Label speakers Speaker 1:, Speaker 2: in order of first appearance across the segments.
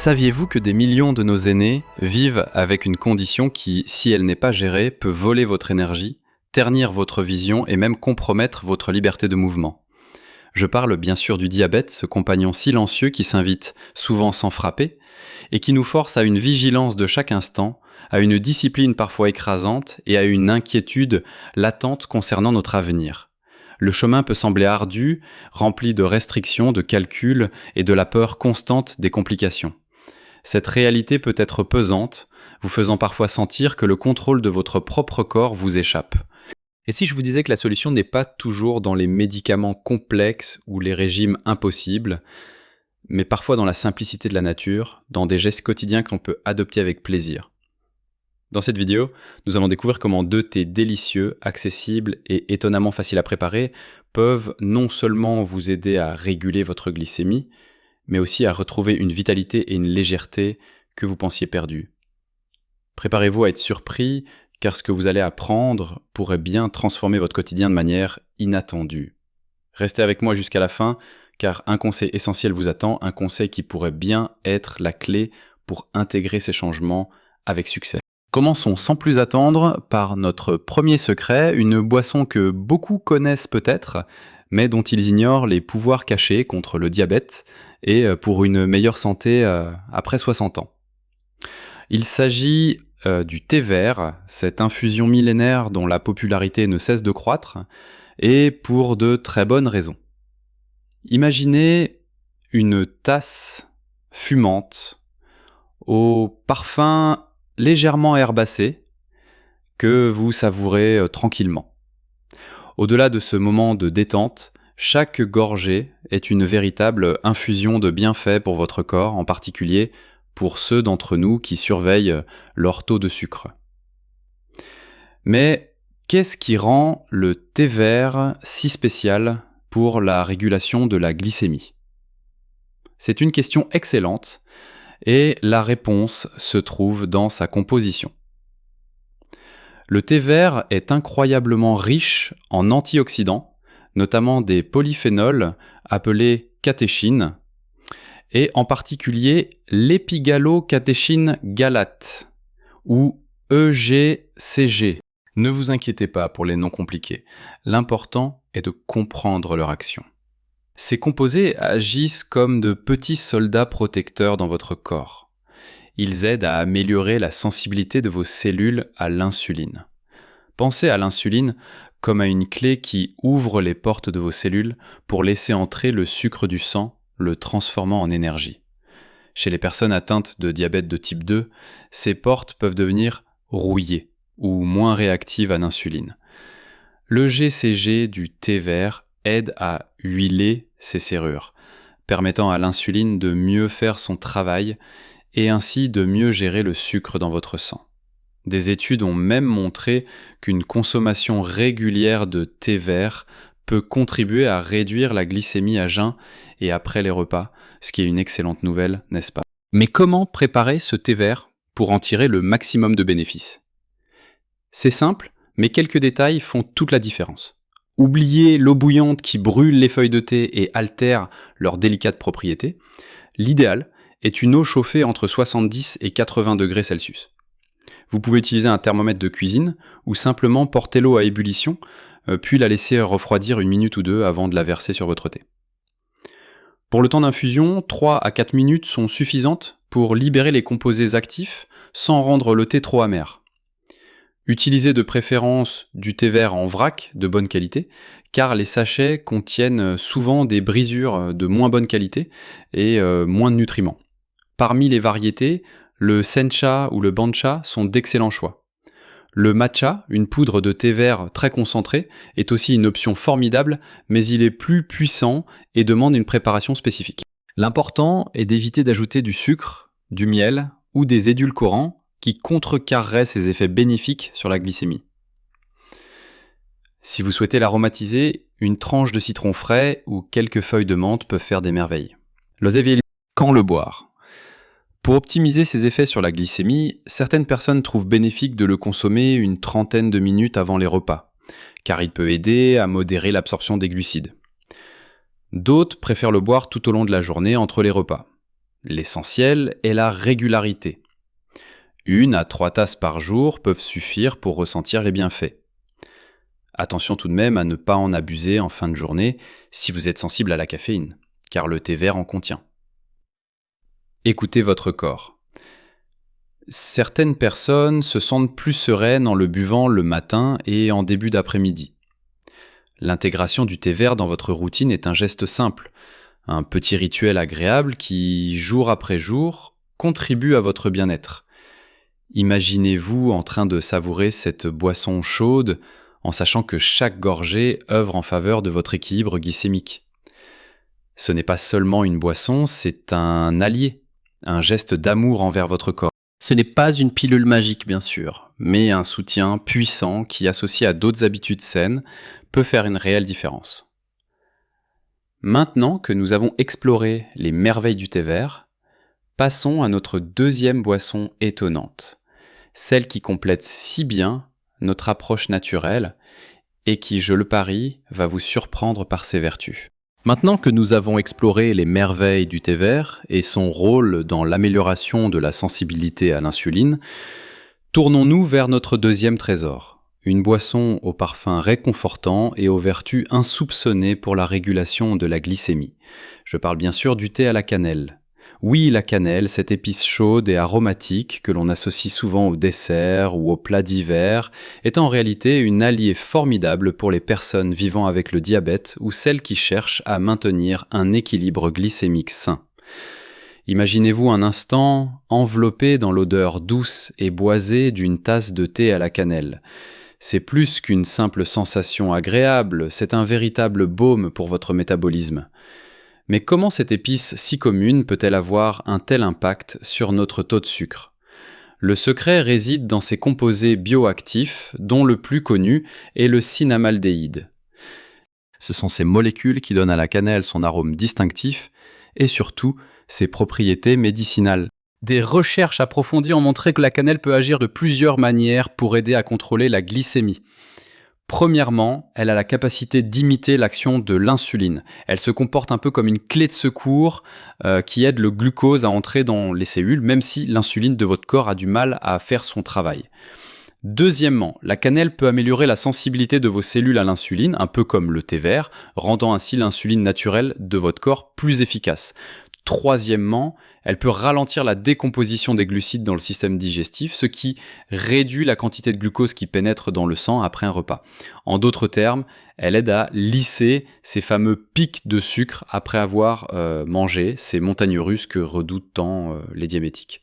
Speaker 1: Saviez-vous que des millions de nos aînés vivent avec une condition qui, si elle n'est pas gérée, peut voler votre énergie, ternir votre vision et même compromettre votre liberté de mouvement? Je parle bien sûr du diabète, ce compagnon silencieux qui s'invite souvent sans frapper et qui nous force à une vigilance de chaque instant, à une discipline parfois écrasante et à une inquiétude latente concernant notre avenir. Le chemin peut sembler ardu, rempli de restrictions, de calculs et de la peur constante des complications. Cette réalité peut être pesante, vous faisant parfois sentir que le contrôle de votre propre corps vous échappe. Et si je vous disais que la solution n'est pas toujours dans les médicaments complexes ou les régimes impossibles, mais parfois dans la simplicité de la nature, dans des gestes quotidiens que l'on peut adopter avec plaisir. Dans cette vidéo, nous allons découvrir comment 2 thés délicieux, accessibles et étonnamment faciles à préparer peuvent non seulement vous aider à réguler votre glycémie, mais aussi à retrouver une vitalité et une légèreté que vous pensiez perdues. Préparez-vous à être surpris, car ce que vous allez apprendre pourrait bien transformer votre quotidien de manière inattendue. Restez avec moi jusqu'à la fin, car un conseil essentiel vous attend, un conseil qui pourrait bien être la clé pour intégrer ces changements avec succès. Commençons sans plus attendre par notre premier secret, une boisson que beaucoup connaissent peut-être, mais dont ils ignorent les pouvoirs cachés contre le diabète et pour une meilleure santé après 60 ans. Il s'agit du thé vert, cette infusion millénaire dont la popularité ne cesse de croître, et pour de très bonnes raisons. Imaginez une tasse fumante, au parfum légèrement herbacé, que vous savourez tranquillement. Au-delà de ce moment de détente, chaque gorgée est une véritable infusion de bienfaits pour votre corps, en particulier pour ceux d'entre nous qui surveillent leur taux de sucre. Mais qu'est-ce qui rend le thé vert si spécial pour la régulation de la glycémie? C'est une question excellente et la réponse se trouve dans sa composition. Le thé vert est incroyablement riche en antioxydants, notamment des polyphénols appelés catéchines, et en particulier l'épigallocatechin galate, ou EGCG. Ne vous inquiétez pas pour les noms compliqués, l'important est de comprendre leur action. Ces composés agissent comme de petits soldats protecteurs dans votre corps. Ils aident à améliorer la sensibilité de vos cellules à l'insuline. Pensez à l'insuline comme à une clé qui ouvre les portes de vos cellules pour laisser entrer le sucre du sang, le transformant en énergie. Chez les personnes atteintes de diabète de type 2, ces portes peuvent devenir rouillées ou moins réactives à l'insuline. Le GCG du thé vert aide à huiler ces serrures, permettant à l'insuline de mieux faire son travail et ainsi de mieux gérer le sucre dans votre sang. Des études ont même montré qu'une consommation régulière de thé vert peut contribuer à réduire la glycémie à jeun et après les repas, ce qui est une excellente nouvelle, n'est-ce pas? Mais comment préparer ce thé vert pour en tirer le maximum de bénéfices? C'est simple, mais quelques détails font toute la différence. Oubliez l'eau bouillante qui brûle les feuilles de thé et altère leurs délicates propriétés. L'idéal est une eau chauffée entre 70 et 80 degrés Celsius. Vous pouvez utiliser un thermomètre de cuisine ou simplement porter l'eau à ébullition, puis la laisser refroidir 1 minute ou 2 avant de la verser sur votre thé. Pour le temps d'infusion, 3 à 4 minutes sont suffisantes pour libérer les composés actifs sans rendre le thé trop amer. Utilisez de préférence du thé vert en vrac de bonne qualité, car les sachets contiennent souvent des brisures de moins bonne qualité et moins de nutriments. Parmi les variétés, le sencha ou le bancha sont d'excellents choix. Le matcha, une poudre de thé vert très concentrée, est aussi une option formidable, mais il est plus puissant et demande une préparation spécifique. L'important est d'éviter d'ajouter du sucre, du miel ou des édulcorants qui contrecarreraient ses effets bénéfiques sur la glycémie. Si vous souhaitez l'aromatiser, une tranche de citron frais ou quelques feuilles de menthe peuvent faire des merveilles. L'oseille, quand le boire? Pour optimiser ses effets sur la glycémie, certaines personnes trouvent bénéfique de le consommer une trentaine de minutes avant les repas, car il peut aider à modérer l'absorption des glucides. D'autres préfèrent le boire tout au long de la journée entre les repas. L'essentiel est la régularité. 1 à 3 tasses par jour peuvent suffire pour ressentir les bienfaits. Attention tout de même à ne pas en abuser en fin de journée si vous êtes sensible à la caféine, car le thé vert en contient. Écoutez votre corps. Certaines personnes se sentent plus sereines en le buvant le matin et en début d'après-midi. L'intégration du thé vert dans votre routine est un geste simple, un petit rituel agréable qui, jour après jour, contribue à votre bien-être. Imaginez-vous en train de savourer cette boisson chaude en sachant que chaque gorgée œuvre en faveur de votre équilibre glycémique. Ce n'est pas seulement une boisson, c'est un allié, un geste d'amour envers votre corps. Ce n'est pas une pilule magique, bien sûr, mais un soutien puissant qui, associé à d'autres habitudes saines, peut faire une réelle différence. Maintenant que nous avons exploré les merveilles du thé vert, passons à notre deuxième boisson étonnante, celle qui complète si bien notre approche naturelle et qui, je le parie, va vous surprendre par ses vertus. Maintenant que nous avons exploré les merveilles du thé vert et son rôle dans l'amélioration de la sensibilité à l'insuline, tournons-nous vers notre deuxième trésor, une boisson au parfum réconfortant et aux vertus insoupçonnées pour la régulation de la glycémie. Je parle bien sûr du thé à la cannelle. Oui, la cannelle, cette épice chaude et aromatique que l'on associe souvent au dessert ou aux plats d'hiver, est en réalité une alliée formidable pour les personnes vivant avec le diabète ou celles qui cherchent à maintenir un équilibre glycémique sain. Imaginez-vous un instant enveloppé dans l'odeur douce et boisée d'une tasse de thé à la cannelle. C'est plus qu'une simple sensation agréable, c'est un véritable baume pour votre métabolisme. Mais comment cette épice si commune peut-elle avoir un tel impact sur notre taux de sucre ? Le secret réside dans ses composés bioactifs, dont le plus connu est le cinnamaldéhyde. Ce sont ces molécules qui donnent à la cannelle son arôme distinctif et surtout ses propriétés médicinales. Des recherches approfondies ont montré que la cannelle peut agir de plusieurs manières pour aider à contrôler la glycémie. Premièrement, elle a la capacité d'imiter l'action de l'insuline. Elle se comporte un peu comme une clé de secours qui aide le glucose à entrer dans les cellules, même si l'insuline de votre corps a du mal à faire son travail. Deuxièmement, la cannelle peut améliorer la sensibilité de vos cellules à l'insuline, un peu comme le thé vert, rendant ainsi l'insuline naturelle de votre corps plus efficace. Troisièmement, elle peut ralentir la décomposition des glucides dans le système digestif, ce qui réduit la quantité de glucose qui pénètre dans le sang après un repas. En d'autres termes, elle aide à lisser ces fameux pics de sucre après avoir mangé, ces montagnes russes que redoutent tant les diabétiques.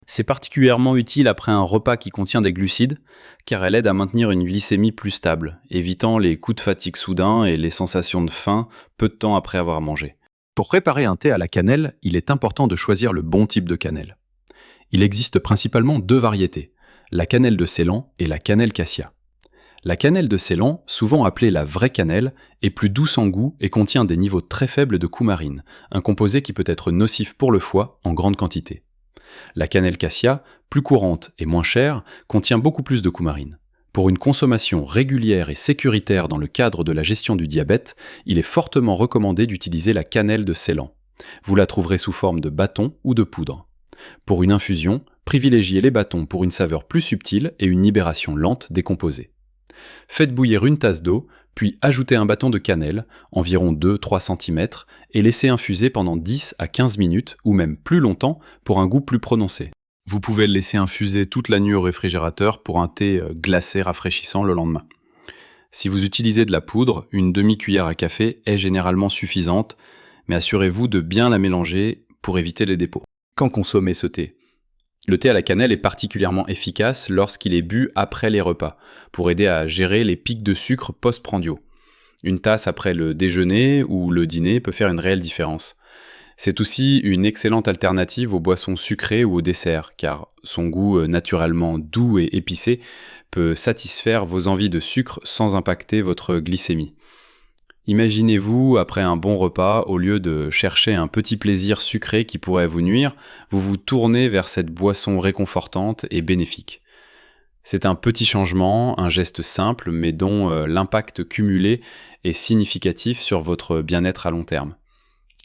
Speaker 1: C'est particulièrement utile après un repas qui contient des glucides, car elle aide à maintenir une glycémie plus stable, évitant les coups de fatigue soudains et les sensations de faim peu de temps après avoir mangé. Pour préparer un thé à la cannelle, il est important de choisir le bon type de cannelle. Il existe principalement 2 variétés, la cannelle de Ceylan et la cannelle cassia. La cannelle de Ceylan, souvent appelée la vraie cannelle, est plus douce en goût et contient des niveaux très faibles de coumarine, un composé qui peut être nocif pour le foie en grande quantité. La cannelle cassia, plus courante et moins chère, contient beaucoup plus de coumarine. Pour une consommation régulière et sécuritaire dans le cadre de la gestion du diabète, il est fortement recommandé d'utiliser la cannelle de Ceylan. Vous la trouverez sous forme de bâton ou de poudre. Pour une infusion, privilégiez les bâtons pour une saveur plus subtile et une libération lente des composés. Faites bouillir une tasse d'eau, puis ajoutez un bâton de cannelle, environ 2-3 cm, et laissez infuser pendant 10 à 15 minutes, ou même plus longtemps, pour un goût plus prononcé. Vous pouvez le laisser infuser toute la nuit au réfrigérateur pour un thé glacé rafraîchissant le lendemain. Si vous utilisez de la poudre, une demi-cuillère à café est généralement suffisante, mais assurez-vous de bien la mélanger pour éviter les dépôts. Quand consommer ce thé ? Le thé à la cannelle est particulièrement efficace lorsqu'il est bu après les repas, pour aider à gérer les pics de sucre post-prandiaux. Une tasse après le déjeuner ou le dîner peut faire une réelle différence. C'est aussi une excellente alternative aux boissons sucrées ou aux desserts, car son goût naturellement doux et épicé peut satisfaire vos envies de sucre sans impacter votre glycémie. Imaginez-vous, après un bon repas, au lieu de chercher un petit plaisir sucré qui pourrait vous nuire, vous vous tournez vers cette boisson réconfortante et bénéfique. C'est un petit changement, un geste simple, mais dont l'impact cumulé est significatif sur votre bien-être à long terme.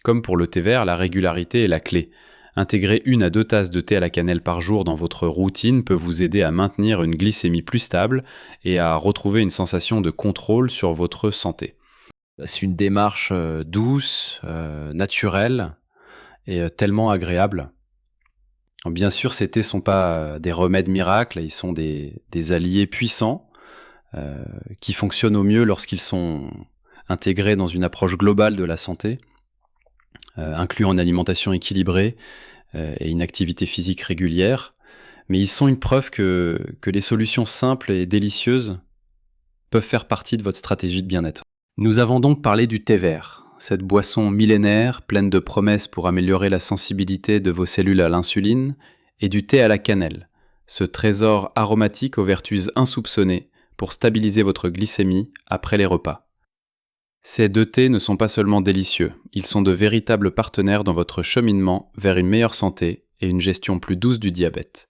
Speaker 1: Comme pour le thé vert, la régularité est la clé. Intégrer 1 à 2 tasses de thé à la cannelle par jour dans votre routine peut vous aider à maintenir une glycémie plus stable et à retrouver une sensation de contrôle sur votre santé. C'est une démarche douce, naturelle et tellement agréable. Bien sûr, ces thés ne sont pas des remèdes miracles, ils sont des alliés puissants qui fonctionnent au mieux lorsqu'ils sont intégrés dans une approche globale de la santé, incluant une alimentation équilibrée et une activité physique régulière. Mais ils sont une preuve que les solutions simples et délicieuses peuvent faire partie de votre stratégie de bien-être. Nous avons donc parlé du thé vert, cette boisson millénaire pleine de promesses pour améliorer la sensibilité de vos cellules à l'insuline, et du thé à la cannelle, ce trésor aromatique aux vertus insoupçonnées pour stabiliser votre glycémie après les repas. Ces 2 thés ne sont pas seulement délicieux, ils sont de véritables partenaires dans votre cheminement vers une meilleure santé et une gestion plus douce du diabète.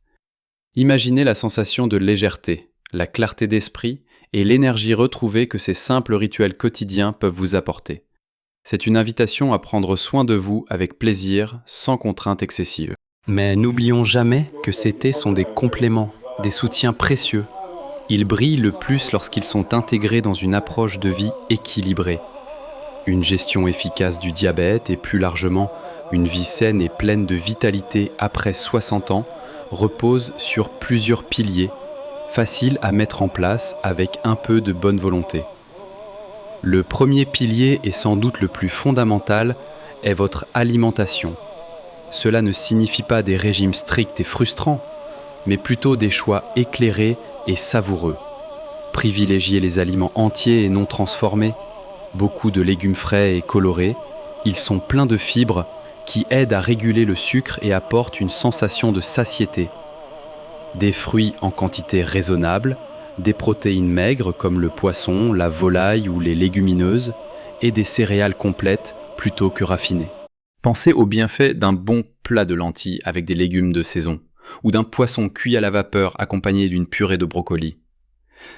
Speaker 1: Imaginez la sensation de légèreté, la clarté d'esprit et l'énergie retrouvée que ces simples rituels quotidiens peuvent vous apporter. C'est une invitation à prendre soin de vous avec plaisir, sans contrainte excessive. Mais n'oublions jamais que ces thés sont des compléments, des soutiens précieux. Ils brillent le plus lorsqu'ils sont intégrés dans une approche de vie équilibrée. Une gestion efficace du diabète et plus largement une vie saine et pleine de vitalité après 60 ans repose sur plusieurs piliers, faciles à mettre en place avec un peu de bonne volonté. Le premier pilier, et sans doute le plus fondamental, est votre alimentation. Cela ne signifie pas des régimes stricts et frustrants, mais plutôt des choix éclairés et savoureux. Privilégiez les aliments entiers et non transformés, beaucoup de légumes frais et colorés. Ils sont pleins de fibres qui aident à réguler le sucre et apportent une sensation de satiété. Des fruits en quantité raisonnable, des protéines maigres comme le poisson, la volaille ou les légumineuses, et des céréales complètes plutôt que raffinées. Pensez aux bienfaits d'un bon plat de lentilles avec des légumes de saison, ou d'un poisson cuit à la vapeur accompagné d'une purée de brocoli.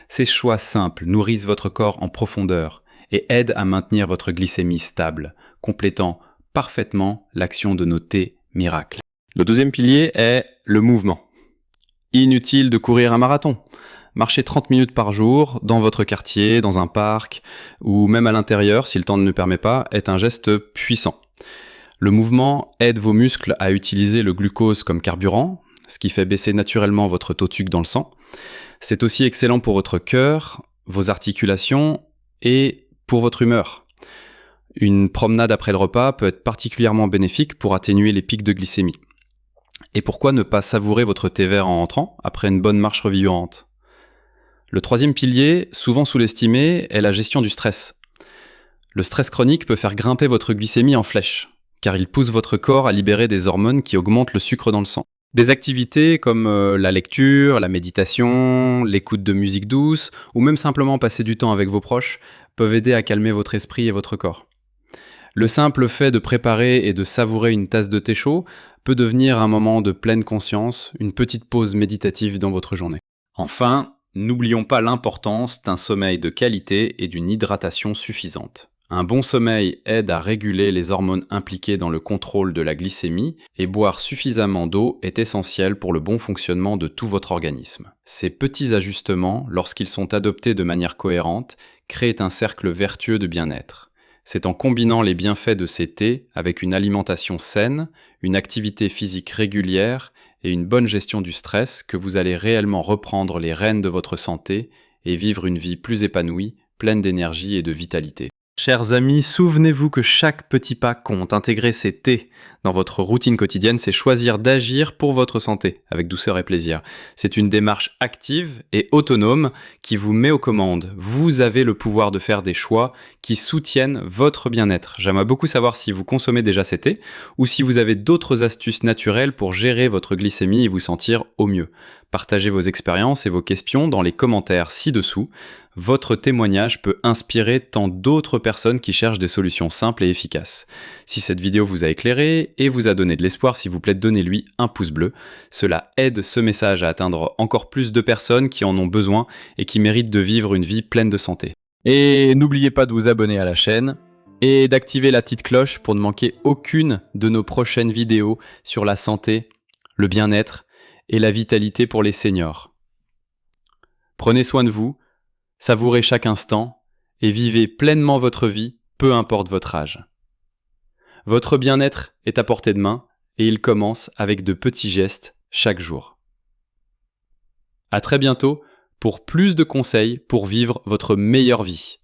Speaker 1: Ces choix simples nourrissent votre corps en profondeur et aident à maintenir votre glycémie stable, complétant parfaitement l'action de nos thés miracles. Le deuxième pilier est le mouvement. Inutile de courir un marathon. Marchez 30 minutes par jour dans votre quartier, dans un parc, ou même à l'intérieur, si le temps ne le permet pas, est un geste puissant. Le mouvement aide vos muscles à utiliser le glucose comme carburant, ce qui fait baisser naturellement votre taux TUC dans le sang. C'est aussi excellent pour votre cœur, vos articulations et pour votre humeur. Une promenade après le repas peut être particulièrement bénéfique pour atténuer les pics de glycémie. Et pourquoi ne pas savourer votre thé vert en rentrant, après une bonne marche revigorante ? Le troisième pilier, souvent sous-estimé, est la gestion du stress. Le stress chronique peut faire grimper votre glycémie en flèche, car il pousse votre corps à libérer des hormones qui augmentent le sucre dans le sang. Des activités comme la lecture, la méditation, l'écoute de musique douce, ou même simplement passer du temps avec vos proches, peuvent aider à calmer votre esprit et votre corps. Le simple fait de préparer et de savourer une tasse de thé chaud peut devenir un moment de pleine conscience, une petite pause méditative dans votre journée. Enfin, n'oublions pas l'importance d'un sommeil de qualité et d'une hydratation suffisante. Un bon sommeil aide à réguler les hormones impliquées dans le contrôle de la glycémie et boire suffisamment d'eau est essentiel pour le bon fonctionnement de tout votre organisme. Ces petits ajustements, lorsqu'ils sont adoptés de manière cohérente, créent un cercle vertueux de bien-être. C'est en combinant les bienfaits de ces thés avec une alimentation saine, une activité physique régulière et une bonne gestion du stress que vous allez réellement reprendre les rênes de votre santé et vivre une vie plus épanouie, pleine d'énergie et de vitalité. Chers amis, souvenez-vous que chaque petit pas compte. Intégrer ces thés dans votre routine quotidienne, c'est choisir d'agir pour votre santé, avec douceur et plaisir. C'est une démarche active et autonome qui vous met aux commandes. Vous avez le pouvoir de faire des choix qui soutiennent votre bien-être. J'aimerais beaucoup savoir si vous consommez déjà ces thés ou si vous avez d'autres astuces naturelles pour gérer votre glycémie et vous sentir au mieux. Partagez vos expériences et vos questions dans les commentaires ci-dessous. Votre témoignage peut inspirer tant d'autres personnes qui cherchent des solutions simples et efficaces. Si cette vidéo vous a éclairé et vous a donné de l'espoir, s'il vous plaît, donnez-lui un pouce bleu. Cela aide ce message à atteindre encore plus de personnes qui en ont besoin et qui méritent de vivre une vie pleine de santé. Et n'oubliez pas de vous abonner à la chaîne. et d'activer la petite cloche pour ne manquer aucune de nos prochaines vidéos sur la santé, le bien-être et la vitalité pour les seniors. Prenez soin de vous, savourez chaque instant et vivez pleinement votre vie, peu importe votre âge. Votre bien-être est à portée de main et il commence avec de petits gestes chaque jour. À très bientôt pour plus de conseils pour vivre votre meilleure vie.